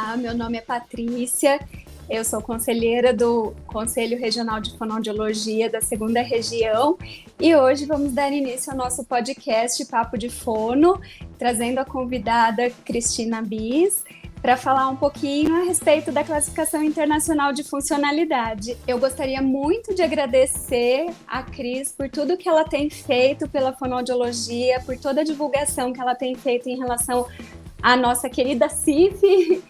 Olá, meu nome é Patrícia, eu sou conselheira do Conselho Regional de Fonoaudiologia da 2ª Região e hoje vamos dar início ao nosso podcast Papo de Fono, trazendo a convidada Cristina Bis para falar um pouquinho a respeito da classificação internacional de funcionalidade. Eu gostaria muito de agradecer a Cris por tudo que ela tem feito pela fonoaudiologia, por toda a divulgação que ela tem feito em relação à nossa querida CIF,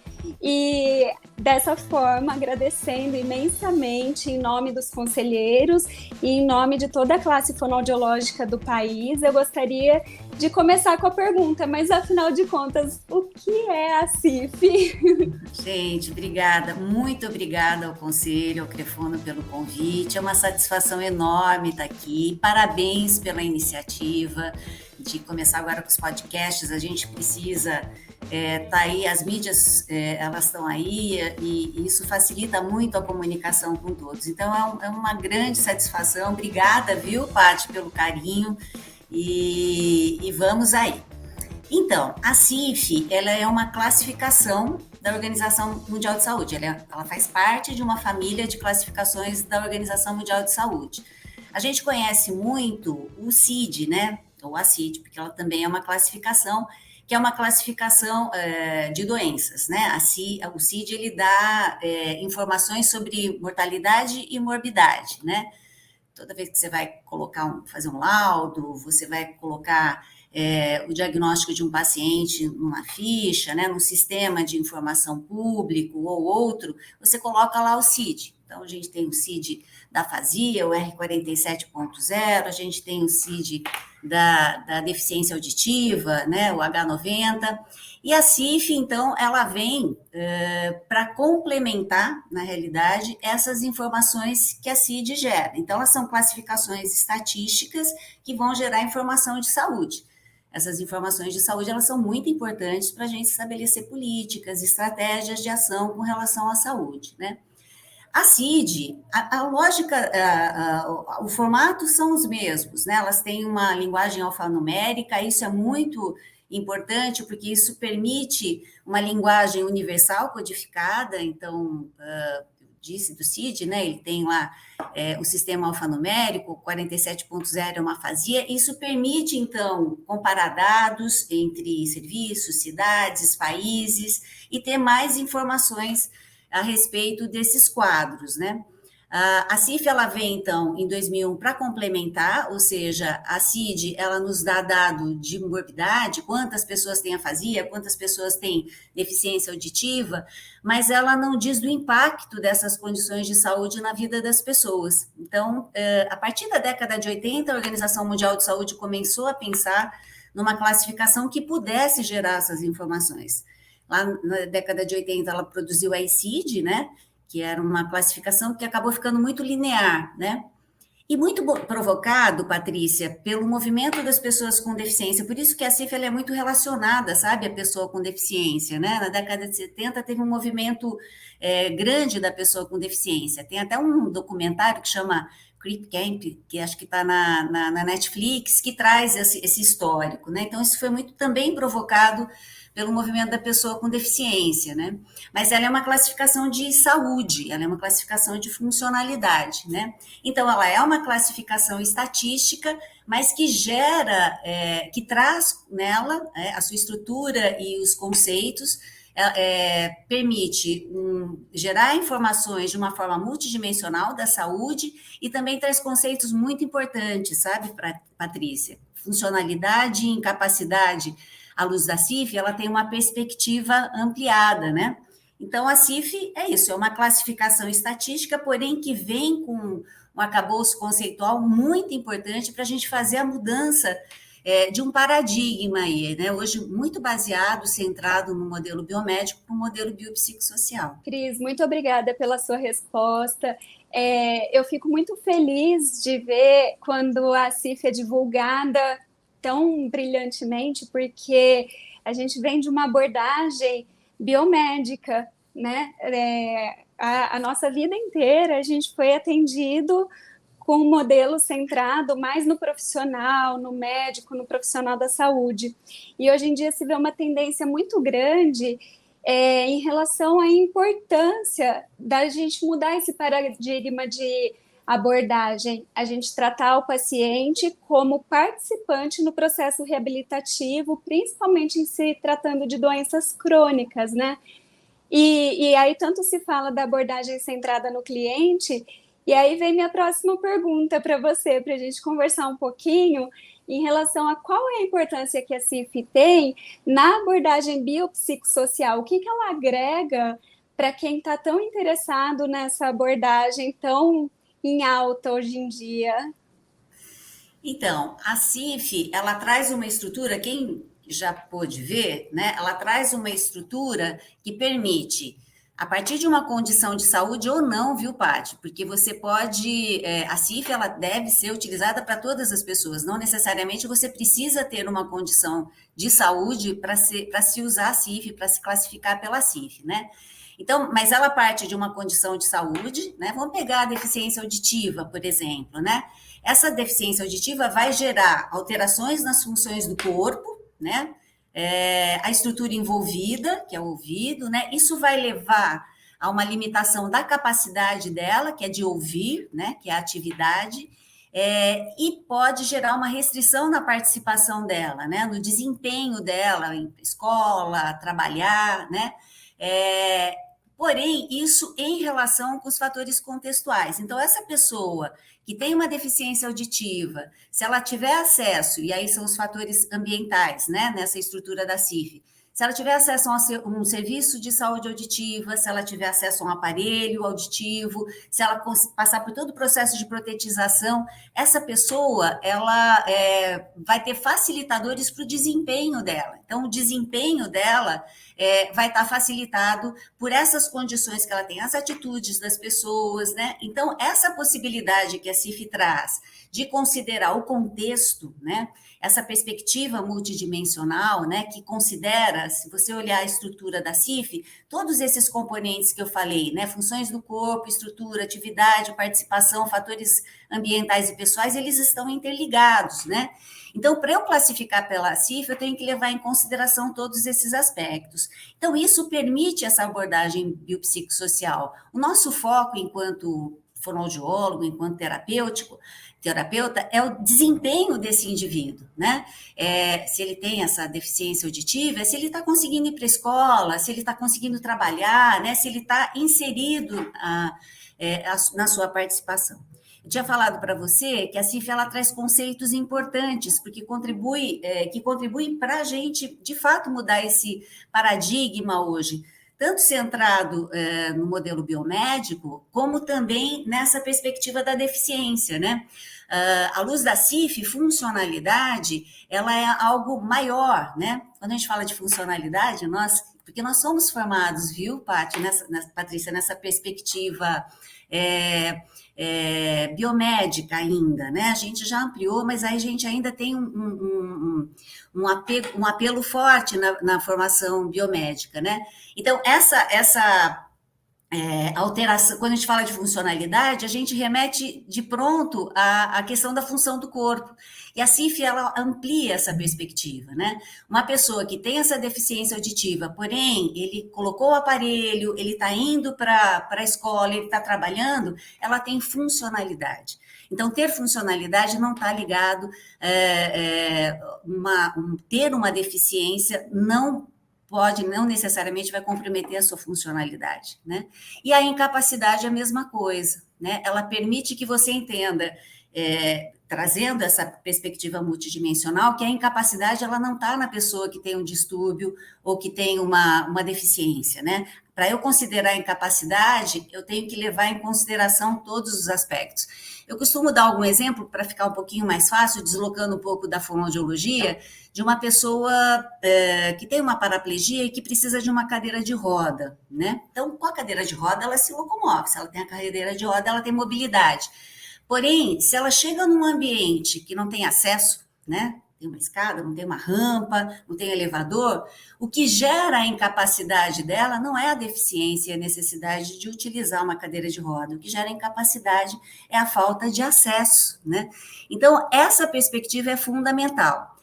e dessa forma, agradecendo imensamente em nome dos conselheiros e em nome de toda a classe fonoaudiológica do país, eu gostaria de começar com a pergunta, mas afinal de contas, o que é a CIF? Gente, obrigada, muito obrigada ao Conselho, ao CREFONO pelo convite, é uma satisfação enorme estar aqui, parabéns pela iniciativa de começar agora com os podcasts, a gente precisa tá aí, as mídias elas estão aí e isso facilita muito a comunicação com todos. Então é uma grande satisfação. Obrigada, viu, Paty, pelo carinho e vamos aí. Então, a CIF ela é uma classificação da Organização Mundial de Saúde. Ela faz parte de uma família de classificações da Organização Mundial de Saúde. A gente conhece muito o CID, né? Ou a CID, porque ela também é uma classificação que é uma classificação de doenças, né? O CID, ele dá informações sobre mortalidade e morbidade, né? Toda vez que você vai fazer um laudo, você vai colocar o diagnóstico de um paciente numa ficha, né? Num sistema de informação público ou outro, você coloca lá o CID. Então, a gente tem o CID da afasia, o R47.0, a gente tem o CID da deficiência auditiva, né, o H90, e a CIF, então, ela vem para complementar, na realidade, essas informações que a CID gera. Então, elas são classificações estatísticas que vão gerar informação de saúde. Essas informações de saúde, elas são muito importantes para a gente estabelecer políticas, estratégias de ação com relação à saúde, né? A CID, a lógica, o formato são os mesmos, né? Elas têm uma linguagem alfanumérica, isso é muito importante, porque isso permite uma linguagem universal codificada, então, disse do CID, né? Ele tem lá o sistema alfanumérico, 47.0 é uma afasia, isso permite, então, comparar dados entre serviços, cidades, países, e ter mais informações a respeito desses quadros, né? A CIF, ela vem, então, em 2001 para complementar, ou seja, a CID, ela nos dá dado de morbidade, quantas pessoas têm afasia, quantas pessoas têm deficiência auditiva, mas ela não diz do impacto dessas condições de saúde na vida das pessoas. Então, a partir da década de 80, a Organização Mundial de Saúde começou a pensar numa classificação que pudesse gerar essas informações. Lá na década de 80, ela produziu a ECID, né, que era uma classificação que acabou ficando muito linear, né, e muito provocado, Patrícia, pelo movimento das pessoas com deficiência. Por isso que a CIF ela é muito relacionada, sabe, à pessoa com deficiência, né? Na década de 70 teve um movimento grande da pessoa com deficiência. Tem até um documentário que chama Creep Camp, que acho que está na Netflix, que traz esse histórico, né? Então, isso foi muito também provocado pelo movimento da pessoa com deficiência, né? Mas ela é uma classificação de saúde, ela é uma classificação de funcionalidade, né? Então, ela é uma classificação estatística, mas que gera, que traz nela a sua estrutura e os conceitos, permite gerar informações de uma forma multidimensional da saúde e também traz conceitos muito importantes, sabe, Patrícia? Funcionalidade e incapacidade. À luz da CIF, ela tem uma perspectiva ampliada, né? Então, a CIF é isso, é uma classificação estatística, porém que vem com um arcabouço conceitual muito importante para a gente fazer a mudança de um paradigma aí, né? Hoje muito baseado, centrado no modelo biomédico, no modelo biopsicossocial. Cris, muito obrigada pela sua resposta. Eu fico muito feliz de ver quando a CIF é divulgada tão brilhantemente, porque a gente vem de uma abordagem biomédica, né? A nossa vida inteira a gente foi atendido com um modelo centrado mais no profissional, no médico, no profissional da saúde. E hoje em dia se vê uma tendência muito grande em relação à importância da gente mudar esse paradigma de abordagem, a gente tratar o paciente como participante no processo reabilitativo, principalmente em se tratando de doenças crônicas, né? E aí tanto se fala da abordagem centrada no cliente, e aí vem minha próxima pergunta para você, para a gente conversar um pouquinho em relação a qual é a importância que a CIF tem na abordagem biopsicossocial, o que que ela agrega para quem está tão interessado nessa abordagem tão em alta hoje em dia. Então, a CIF, ela traz uma estrutura, quem já pôde ver, né? Ela traz uma estrutura que permite, a partir de uma condição de saúde ou não, viu, Paty? Porque você pode, a CIF, ela deve ser utilizada para todas as pessoas, não necessariamente você precisa ter uma condição de saúde para se usar a CIF, para se classificar pela CIF, né? Então, mas ela parte de uma condição de saúde, né? Vamos pegar a deficiência auditiva, por exemplo, né? Essa deficiência auditiva vai gerar alterações nas funções do corpo, né? A estrutura envolvida, que é o ouvido, né? Isso vai levar a uma limitação da capacidade dela, que é de ouvir, né? Que é a atividade, e pode gerar uma restrição na participação dela, né? No desempenho dela em escola, trabalhar, né? Porém, isso em relação com os fatores contextuais. Então, essa pessoa que tem uma deficiência auditiva, se ela tiver acesso, e aí são os fatores ambientais, né, nessa estrutura da CIF, se ela tiver acesso a um serviço de saúde auditiva, se ela tiver acesso a um aparelho auditivo, se ela passar por todo o processo de protetização, essa pessoa, ela vai ter facilitadores para o desempenho dela. Então, o desempenho dela vai estar facilitado por essas condições que ela tem, as atitudes das pessoas, né? Então, essa possibilidade que a CIF traz de considerar o contexto, né? Essa perspectiva multidimensional, né? Que considera, se você olhar a estrutura da CIF, todos esses componentes que eu falei, né? Funções do corpo, estrutura, atividade, participação, fatores ambientais e pessoais, eles estão interligados, né? Então, para eu classificar pela CIF, eu tenho que levar em consideração todos esses aspectos. Então, isso permite essa abordagem biopsicossocial. O nosso foco, enquanto fonoaudiólogo, enquanto terapeuta, é o desempenho desse indivíduo, né? Se ele tem essa deficiência auditiva, se ele está conseguindo ir para a escola, se ele está conseguindo trabalhar, né? Se ele está inserido na sua participação. Eu tinha falado para você que a CIF ela traz conceitos importantes, porque contribuem para a gente, de fato, mudar esse paradigma hoje, tanto centrado no modelo biomédico, como também nessa perspectiva da deficiência, né? À luz da CIF, funcionalidade, ela é algo maior, né? Quando a gente fala de funcionalidade, porque nós somos formados, viu, Patrícia, nessa perspectiva biomédica ainda, né? A gente já ampliou, mas aí a gente ainda tem um apelo forte na formação biomédica, né? Então, essa alteração, quando a gente fala de funcionalidade, a gente remete de pronto à questão da função do corpo. E a CIF, ela amplia essa perspectiva, né? Uma pessoa que tem essa deficiência auditiva, porém, ele colocou o aparelho, ele está indo para a escola, ele está trabalhando, ela tem funcionalidade. Então, ter funcionalidade não está ligado ter uma deficiência não necessariamente vai comprometer a sua funcionalidade, né? E a incapacidade é a mesma coisa, né? Ela permite que você entenda, trazendo essa perspectiva multidimensional, que a incapacidade ela não está na pessoa que tem um distúrbio ou que tem uma deficiência, né? Para eu considerar a incapacidade, eu tenho que levar em consideração todos os aspectos. Eu costumo dar algum exemplo para ficar um pouquinho mais fácil, deslocando um pouco da fonoaudiologia, de uma pessoa que tem uma paraplegia e que precisa de uma cadeira de roda, né? Então, com a cadeira de roda, ela se locomove. Se ela tem a cadeira de roda, ela tem mobilidade. Porém, se ela chega num ambiente que não tem acesso, né? Tem uma escada, não tem uma rampa, não tem elevador, o que gera a incapacidade dela não é a deficiência e a necessidade de utilizar uma cadeira de roda. O que gera a incapacidade é a falta de acesso, né? Então, essa perspectiva é fundamental.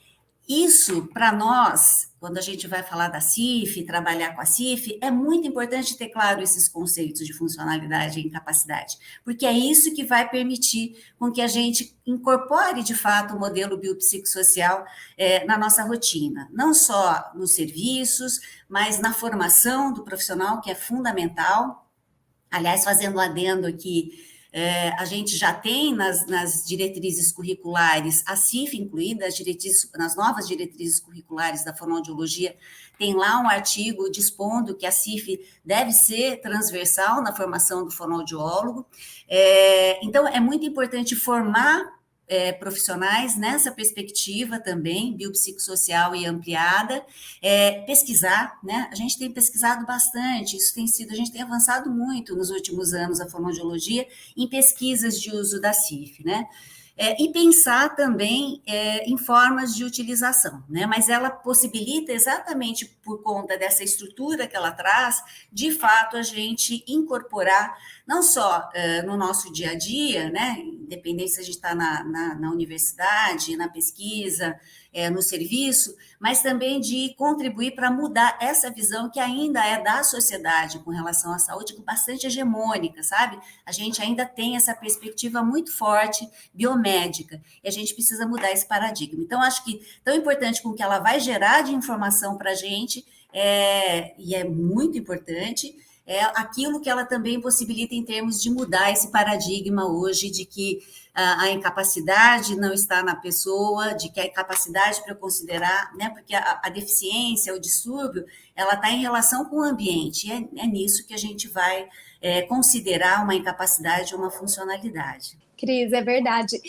Isso, para nós, quando a gente vai falar da CIF, trabalhar com a CIF, é muito importante ter claro esses conceitos de funcionalidade e incapacidade, porque é isso que vai permitir com que a gente incorpore, de fato, o modelo biopsicossocial na nossa rotina, não só nos serviços, mas na formação do profissional, que é fundamental. Aliás, fazendo um adendo aqui, a gente já tem nas diretrizes curriculares, a CIF incluída, nas novas diretrizes curriculares da fonoaudiologia, tem lá um artigo dispondo que a CIF deve ser transversal na formação do fonoaudiólogo. Então, é muito importante formar profissionais nessa perspectiva também, biopsicossocial e ampliada, pesquisar, né? A gente tem pesquisado bastante, a gente tem avançado muito nos últimos anos, a fonoaudiologia, em pesquisas de uso da CIF, né? E pensar também em formas de utilização, né? Mas ela possibilita, exatamente por conta dessa estrutura que ela traz, de fato, a gente incorporar, não só no nosso dia a dia, né? Independente se a gente está na universidade, na pesquisa, no serviço, mas também de contribuir para mudar essa visão que ainda é da sociedade com relação à saúde, bastante hegemônica, sabe? A gente ainda tem essa perspectiva muito forte biomédica, e a gente precisa mudar esse paradigma. Então, acho que tão importante com o que ela vai gerar de informação para a gente, e é muito importante, é aquilo que ela também possibilita em termos de mudar esse paradigma hoje de que a incapacidade não está na pessoa, de que a incapacidade para eu considerar, né, porque a deficiência, o distúrbio, ela está em relação com o ambiente, é nisso que a gente vai considerar uma incapacidade ou uma funcionalidade. Cris, é verdade.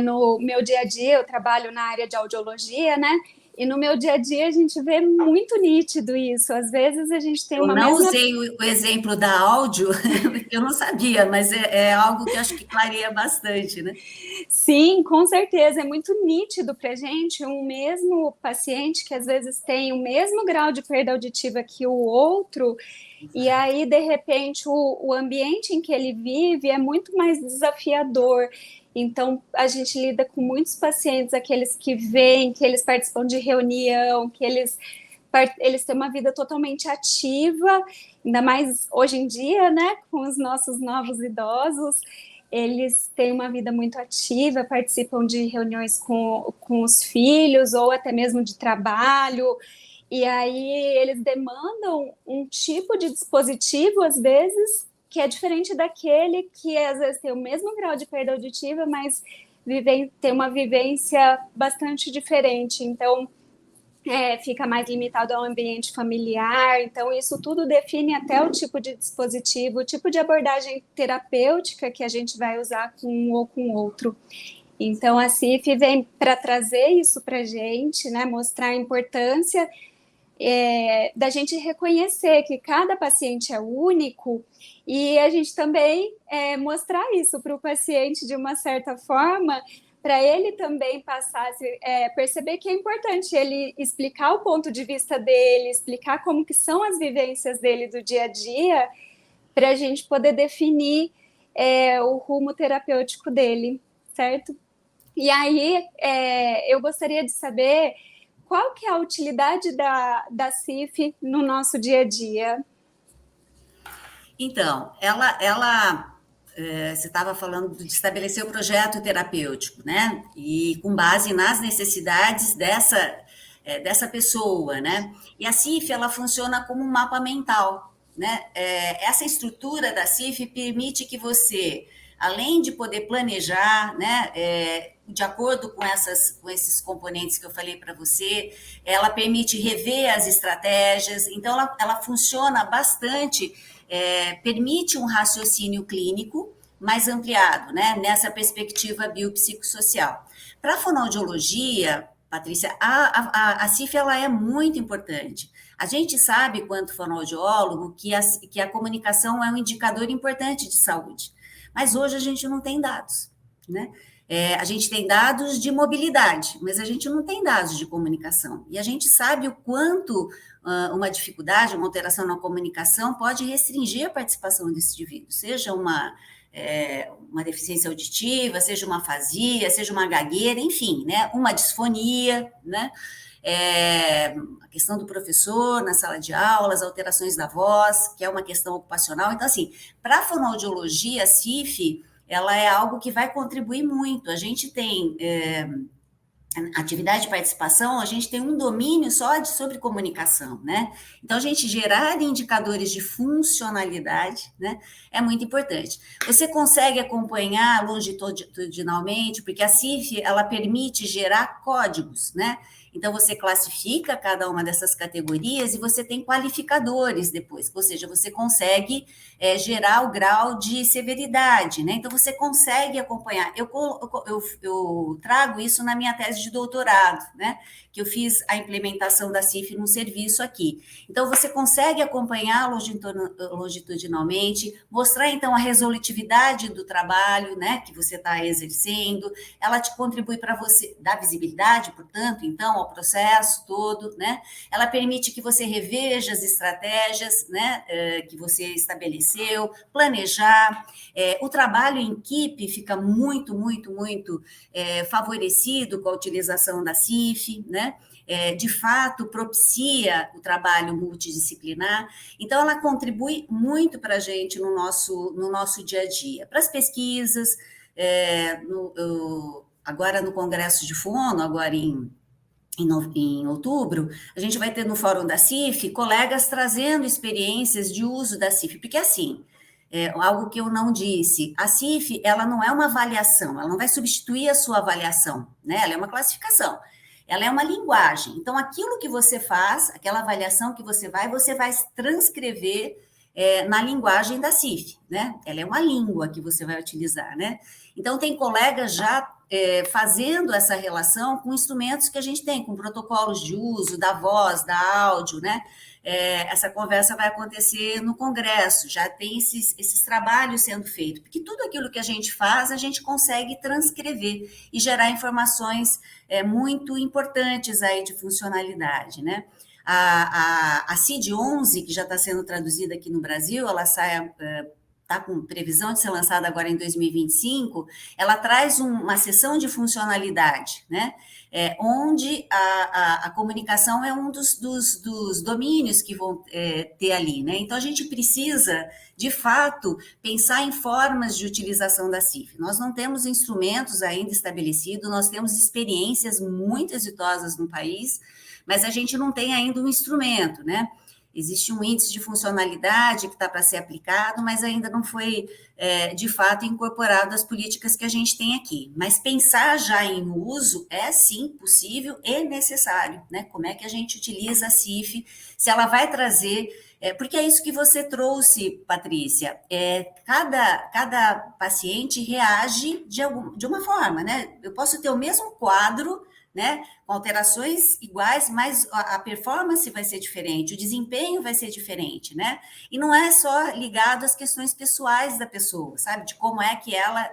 No meu dia a dia, eu trabalho na área de audiologia, né? E no meu dia a dia a gente vê muito nítido isso. Às vezes a gente tem Eu uma não mesma... usei o exemplo da áudio, porque eu não sabia, mas é algo que acho que clareia bastante, né? Sim, com certeza. É muito nítido para a gente um mesmo paciente que às vezes tem o mesmo grau de perda auditiva que o outro, e aí, de repente, o ambiente em que ele vive é muito mais desafiador. Então, a gente lida com muitos pacientes, aqueles que vêm, que eles participam de reunião, que eles têm uma vida totalmente ativa, ainda mais hoje em dia, né, com os nossos novos idosos, eles têm uma vida muito ativa, participam de reuniões com os filhos, ou até mesmo de trabalho, e aí eles demandam um tipo de dispositivo, às vezes, que é diferente daquele que às vezes tem o mesmo grau de perda auditiva, mas tem uma vivência bastante diferente. Então, fica mais limitado ao ambiente familiar. Então, isso tudo define até o tipo de dispositivo, o tipo de abordagem terapêutica que a gente vai usar com um ou com outro. Então, a CIF vem para trazer isso para a gente, né, mostrar a importância da gente reconhecer que cada paciente é único e a gente também mostrar isso para o paciente de uma certa forma, para ele também passar, perceber que é importante ele explicar o ponto de vista dele, explicar como que são as vivências dele do dia a dia, para a gente poder definir o rumo terapêutico dele, certo? E aí, eu gostaria de saber qual que é a utilidade da CIF no nosso dia a dia. Então, você estava falando de estabelecer o projeto terapêutico, né? E com base nas necessidades dessa pessoa, né? E a CIF, ela funciona como um mapa mental, né? Essa estrutura da CIF permite que você, além de poder planejar, né, de acordo com esses componentes que eu falei para você, ela permite rever as estratégias, então ela funciona bastante, permite um raciocínio clínico mais ampliado, né, nessa perspectiva biopsicossocial. Para a fonoaudiologia, Patrícia, a CIF ela é muito importante. A gente sabe, quanto fonoaudiólogo, que a comunicação é um indicador importante de saúde. Mas hoje a gente não tem dados, né? A gente tem dados de mobilidade, mas a gente não tem dados de comunicação. E a gente sabe o quanto uma dificuldade, uma alteração na comunicação pode restringir a participação desse indivíduo, seja uma deficiência auditiva, seja uma afasia, seja uma gagueira, enfim, né? Uma disfonia, né? A questão do professor na sala de aula, as alterações da voz, que é uma questão ocupacional. Então, assim, para a fonoaudiologia, a CIF, ela é algo que vai contribuir muito. A gente tem atividade de participação, a gente tem um domínio só sobre comunicação, né? Então, a gente gerar indicadores de funcionalidade, né, é muito importante. Você consegue acompanhar longitudinalmente, porque a CIF, ela permite gerar códigos, né? Então, você classifica cada uma dessas categorias e você tem qualificadores depois, ou seja, você consegue gerar o grau de severidade, né? Então, você consegue acompanhar. Eu trago isso na minha tese de doutorado, né? Que eu fiz a implementação da CIF num serviço aqui. Então, você consegue acompanhar longitudinalmente, mostrar, então, a resolutividade do trabalho, né? Que você está exercendo. Ela te contribui para você dar visibilidade, portanto, então, ao processo todo, né? Ela permite que você reveja as estratégias, né? Que você estabeleceu, planejar. O trabalho em equipe fica muito favorecido com a utilização da CIF, né? De fato, propicia o trabalho multidisciplinar. Então, ela contribui muito para a gente no nosso dia a dia. Para as pesquisas, agora no Congresso de Fono, agora em outubro, a gente vai ter no Fórum da CIF colegas trazendo experiências de uso da CIF, porque assim, algo que eu não disse, a CIF, ela não é uma avaliação, ela não vai substituir a sua avaliação, né? Ela é uma classificação, ela é uma linguagem. Então, aquilo que você faz, aquela avaliação que você vai transcrever na linguagem da CIF, né? Ela é uma língua que você vai utilizar, né? Então, tem colegas já fazendo essa relação com instrumentos que a gente tem, com protocolos de uso da voz, da áudio, né? Essa conversa vai acontecer no Congresso, já tem esses trabalhos sendo feitos, porque tudo aquilo que a gente faz, a gente consegue transcrever e gerar informações muito importantes aí de funcionalidade, né? A CID-11, que já está sendo traduzida aqui no Brasil, ela sai... está com previsão de ser lançada agora em 2025, ela traz uma seção de funcionalidade, né? Onde a comunicação é um dos domínios que vão ter ali, né? Então, a gente precisa, de fato, pensar em formas de utilização da CIF. Nós não temos instrumentos ainda estabelecidos, nós temos experiências muito exitosas no país, mas a gente não tem ainda um instrumento, né? Existe um índice de funcionalidade que está para ser aplicado, mas ainda não foi, de fato, incorporado às políticas que a gente tem aqui. Mas pensar já em uso é, sim, possível e necessário, né? Como é que a gente utiliza a CIF, se ela vai trazer... porque é isso que você trouxe, Patrícia. Cada paciente reage de uma forma, né? Eu posso ter o mesmo quadro, né, com alterações iguais, mas a performance vai ser diferente, o desempenho vai ser diferente, né? E não é só ligado às questões pessoais da pessoa, sabe? De como é que ela,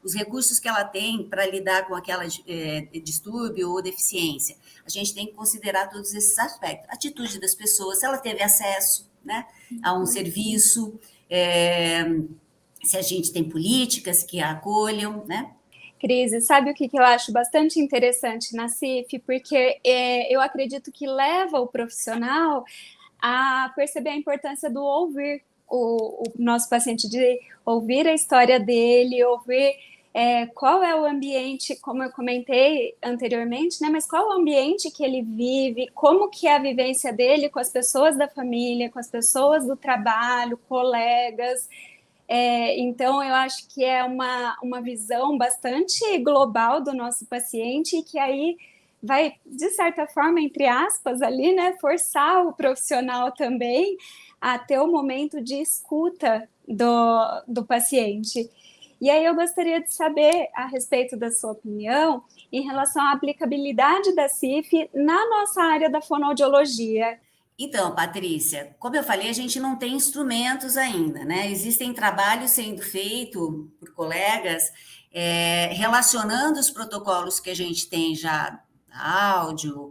os recursos que ela tem para lidar com aquela distúrbio ou deficiência. A gente tem que considerar todos esses aspectos. A atitude das pessoas, se ela teve acesso, né, a um serviço, se a gente tem políticas que a acolham, né? Cris, sabe o que eu acho bastante interessante na CIF? Porque eu acredito que leva o profissional a perceber a importância do ouvir o nosso paciente, de ouvir a história dele, ouvir qual é o ambiente, como eu comentei anteriormente, né? Mas qual é o ambiente que ele vive, como que é a vivência dele com as pessoas da família, com as pessoas do trabalho, colegas. Então, eu acho que é uma visão bastante global do nosso paciente, que aí vai, de certa forma, entre aspas, ali, né, forçar o profissional também a ter o momento de escuta do paciente. E aí eu gostaria de saber a respeito da sua opinião em relação à aplicabilidade da CIF na nossa área da fonoaudiologia. Então, Patrícia, como eu falei, a gente não tem instrumentos ainda, né? Existem trabalhos sendo feitos por colegas relacionando os protocolos que a gente tem já, áudio,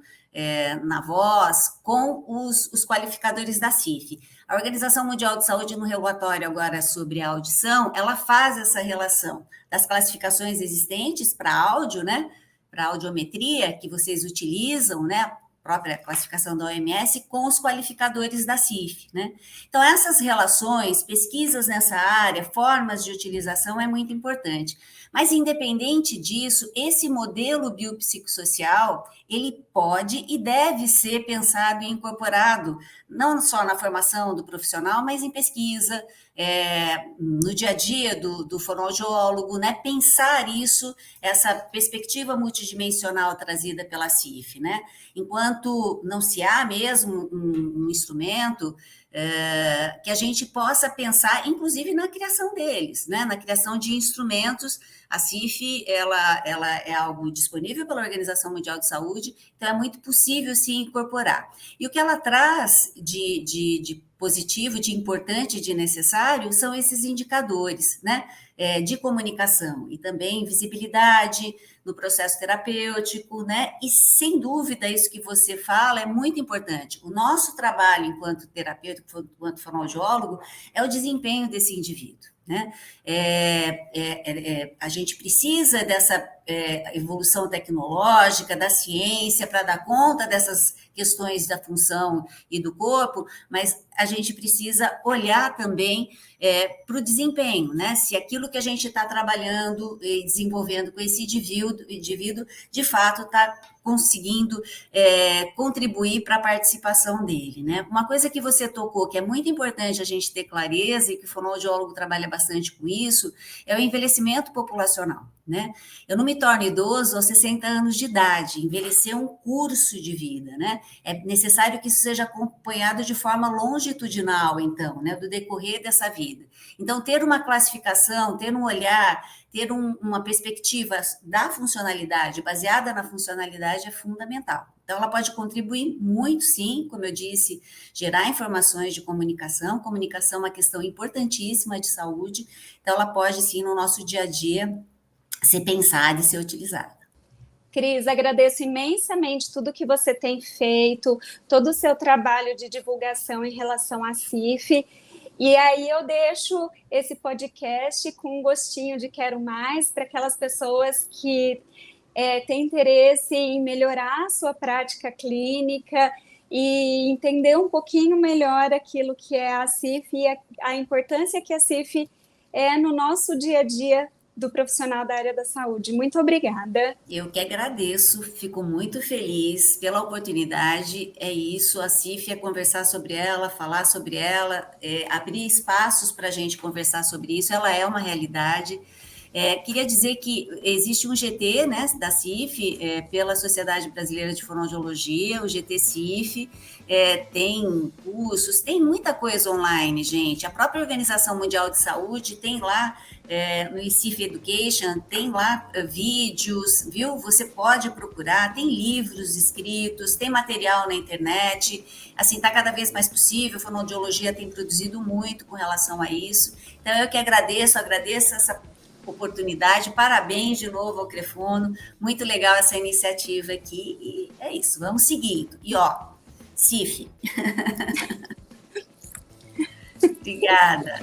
na voz com os qualificadores da CIF. A Organização Mundial de Saúde, no relatório agora sobre a audição, ela faz essa relação das classificações existentes para áudio, né, para audiometria, que vocês utilizam, né, própria classificação da OMS, com os qualificadores da CIF, né? Então, essas relações, pesquisas nessa área, formas de utilização é muito importante. Mas, independente disso, esse modelo biopsicossocial, ele pode e deve ser pensado e incorporado, não só na formação do profissional, mas em pesquisa, no dia a dia do fonoaudiólogo, né? Pensar isso, essa perspectiva multidimensional trazida pela CIF, né? Enquanto não se há mesmo um instrumento que a gente possa pensar, inclusive, na criação deles, né? Na criação de instrumentos. A CIF, ela é algo disponível pela Organização Mundial de Saúde, então é muito possível se incorporar. E o que ela traz de positivo, de importante, de necessário, são esses indicadores, né? De comunicação e também visibilidade no processo terapêutico, né? E, sem dúvida, isso que você fala é muito importante. O nosso trabalho enquanto terapeuta, enquanto fonoaudiólogo, é o desempenho desse indivíduo, né? A gente precisa dessa evolução tecnológica, da ciência, para dar conta dessas questões da função e do corpo, mas a gente precisa olhar também para o desempenho, né? Se aquilo que a gente está trabalhando e desenvolvendo com esse indivíduo de fato está conseguindo contribuir para a participação dele, né? Uma coisa que você tocou, que é muito importante a gente ter clareza, e que o fonoaudiólogo trabalha bastante com isso, é o envelhecimento populacional, né? Eu não me torno idoso aos 60 anos de idade, envelhecer é um curso de vida, né? É necessário que isso seja acompanhado de forma longitudinal, então, né? Do decorrer dessa vida. Então, ter uma classificação, ter um olhar, ter uma perspectiva da funcionalidade, baseada na funcionalidade, é fundamental. Então, ela pode contribuir muito, sim, como eu disse, gerar informações de comunicação. Comunicação é uma questão importantíssima de saúde, então ela pode, sim, no nosso dia a dia, ser pensada e ser utilizada. Cris, agradeço imensamente tudo que você tem feito, todo o seu trabalho de divulgação em relação à CIF. E aí eu deixo esse podcast com um gostinho de quero mais para aquelas pessoas que têm interesse em melhorar a sua prática clínica e entender um pouquinho melhor aquilo que é a CIF e a importância que a CIF é no nosso dia a dia do profissional da área da saúde. Muito obrigada. Eu que agradeço, fico muito feliz pela oportunidade. É isso, a CIF é conversar sobre ela, falar sobre ela, abrir espaços para a gente conversar sobre isso. Ela é uma realidade. Queria dizer que existe um GT, né, da CIF, pela Sociedade Brasileira de Fonoaudiologia, o GT-CIF, tem cursos, tem muita coisa online, gente. A própria Organização Mundial de Saúde tem lá, no CIF Education, tem lá vídeos, viu? Você pode procurar, tem livros escritos, tem material na internet, assim, está cada vez mais possível, a fonoaudiologia tem produzido muito com relação a isso. Então, eu que agradeço essa oportunidade, parabéns de novo ao Crefono, muito legal essa iniciativa aqui, e é isso, vamos seguindo. E ó, CIF. Obrigada.